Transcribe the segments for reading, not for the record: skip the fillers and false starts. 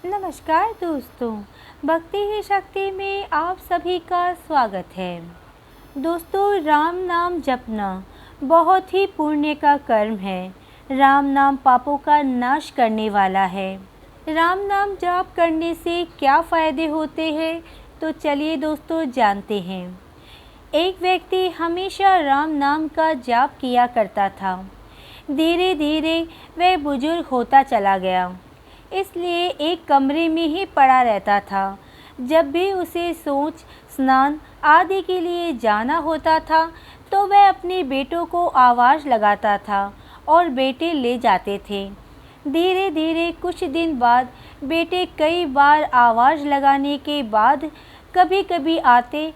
नमस्कार दोस्तों, भक्ति ही शक्ति में आप सभी का स्वागत है। दोस्तों, राम नाम जपना बहुत ही पुण्य का कर्म है। राम नाम पापों का नाश करने वाला है। राम नाम जाप करने से क्या फ़ायदे होते हैं, तो चलिए दोस्तों जानते हैं। एक व्यक्ति हमेशा राम नाम का जाप किया करता था। धीरे धीरे वह बुजुर्ग होता चला गया, इसलिए एक कमरे में ही पड़ा रहता था। जब भी उसे सोच, स्नान आदि के लिए जाना होता था तो वह अपने बेटों को आवाज़ लगाता था और बेटे ले जाते थे। धीरे धीरे कुछ दिन बाद बेटे कई बार आवाज़ लगाने के बाद कभी कभी आते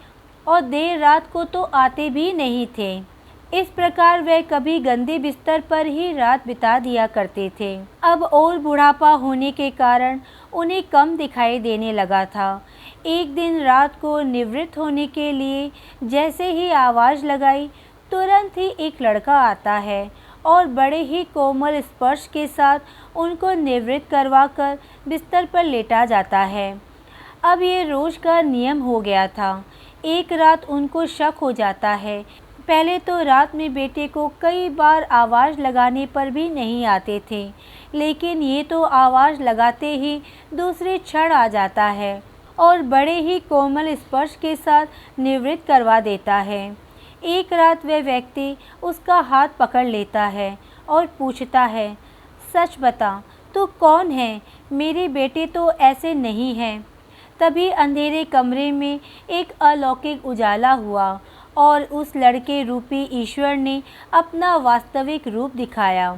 और देर रात को तो आते भी नहीं थे। इस प्रकार वे कभी गंदे बिस्तर पर ही रात बिता दिया करते थे। अब और बुढ़ापा होने के कारण उन्हें कम दिखाई देने लगा था। एक दिन रात को निवृत्त होने के लिए जैसे ही आवाज़ लगाई, तुरंत ही एक लड़का आता है और बड़े ही कोमल स्पर्श के साथ उनको निवृत्त करवाकर बिस्तर पर लेटा जाता है। अब ये रोज़ का नियम हो गया था। एक रात उनको शक हो जाता है। पहले तो रात में बेटे को कई बार आवाज़ लगाने पर भी नहीं आते थे, लेकिन ये तो आवाज़ लगाते ही दूसरे क्षण आ जाता है और बड़े ही कोमल स्पर्श के साथ निवृत्त करवा देता है। एक रात वह व्यक्ति उसका हाथ पकड़ लेता है और पूछता है, सच बता, तू कौन है? मेरे बेटे तो ऐसे नहीं हैं। तभी अंधेरे कमरे में एक अलौकिक उजाला हुआ और उस लड़के रूपी ईश्वर ने अपना वास्तविक रूप दिखाया।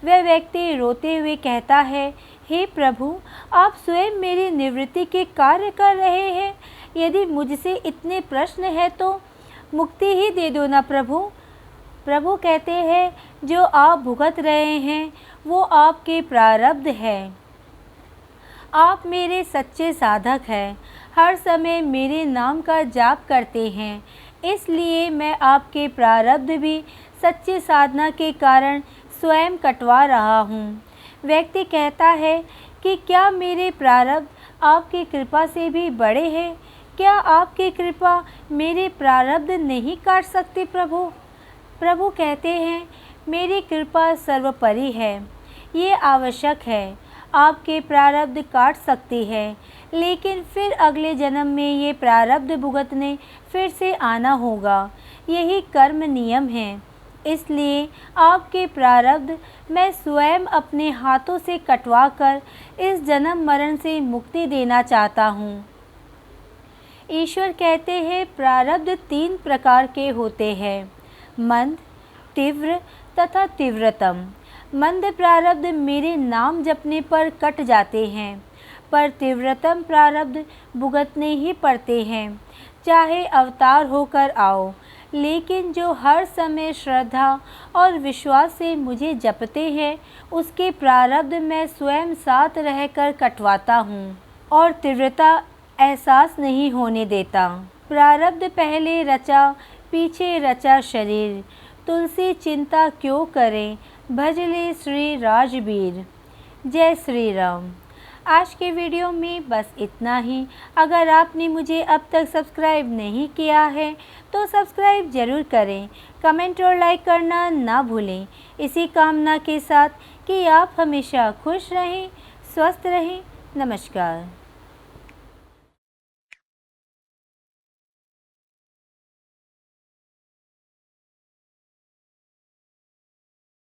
वह व्यक्ति रोते हुए कहता है, हे प्रभु, आप स्वयं मेरी निवृत्ति के कार्य कर रहे हैं। यदि मुझसे इतने प्रश्न हैं तो मुक्ति ही दे दो ना प्रभु। प्रभु कहते हैं, जो आप भुगत रहे हैं वो आपके प्रारब्ध है। आप मेरे सच्चे साधक हैं, हर समय मेरे नाम का जाप करते हैं, इसलिए मैं आपके प्रारब्ध भी सच्ची साधना के कारण स्वयं कटवा रहा हूँ। व्यक्ति कहता है कि क्या मेरे प्रारब्ध आपकी कृपा से भी बड़े हैं? क्या आपकी कृपा मेरे प्रारब्ध नहीं काट सकती प्रभु? प्रभु कहते हैं, मेरी कृपा सर्वोपरि है, ये आवश्यक है। आपके प्रारब्ध काट सकती है, लेकिन फिर अगले जन्म में ये प्रारब्ध भुगतने फिर से आना होगा। यही कर्म नियम है। इसलिए आपके प्रारब्ध मैं स्वयं अपने हाथों से कटवा कर इस जन्म मरण से मुक्ति देना चाहता हूँ। ईश्वर कहते हैं, प्रारब्ध 3 प्रकार के होते हैं, मंद, तीव्र तथा तीव्रतम। मंद प्रारब्ध मेरे नाम जपने पर कट जाते हैं, पर तीव्रतम प्रारब्ध भुगतने ही पड़ते हैं, चाहे अवतार होकर आओ। लेकिन जो हर समय श्रद्धा और विश्वास से मुझे जपते हैं, उसके प्रारब्ध मैं स्वयं साथ रहकर कटवाता हूँ और तीव्रता एहसास नहीं होने देता। प्रारब्ध पहले रचा, पीछे रचा शरीर, तुलसी चिंता क्यों करें, भज ले श्री राजबीर। जय श्री राम। आज के वीडियो में बस इतना ही। अगर आपने मुझे अब तक सब्सक्राइब नहीं किया है तो सब्सक्राइब ज़रूर करें, कमेंट और लाइक करना ना भूलें। इसी कामना के साथ कि आप हमेशा खुश रहें, स्वस्थ रहें। नमस्कार।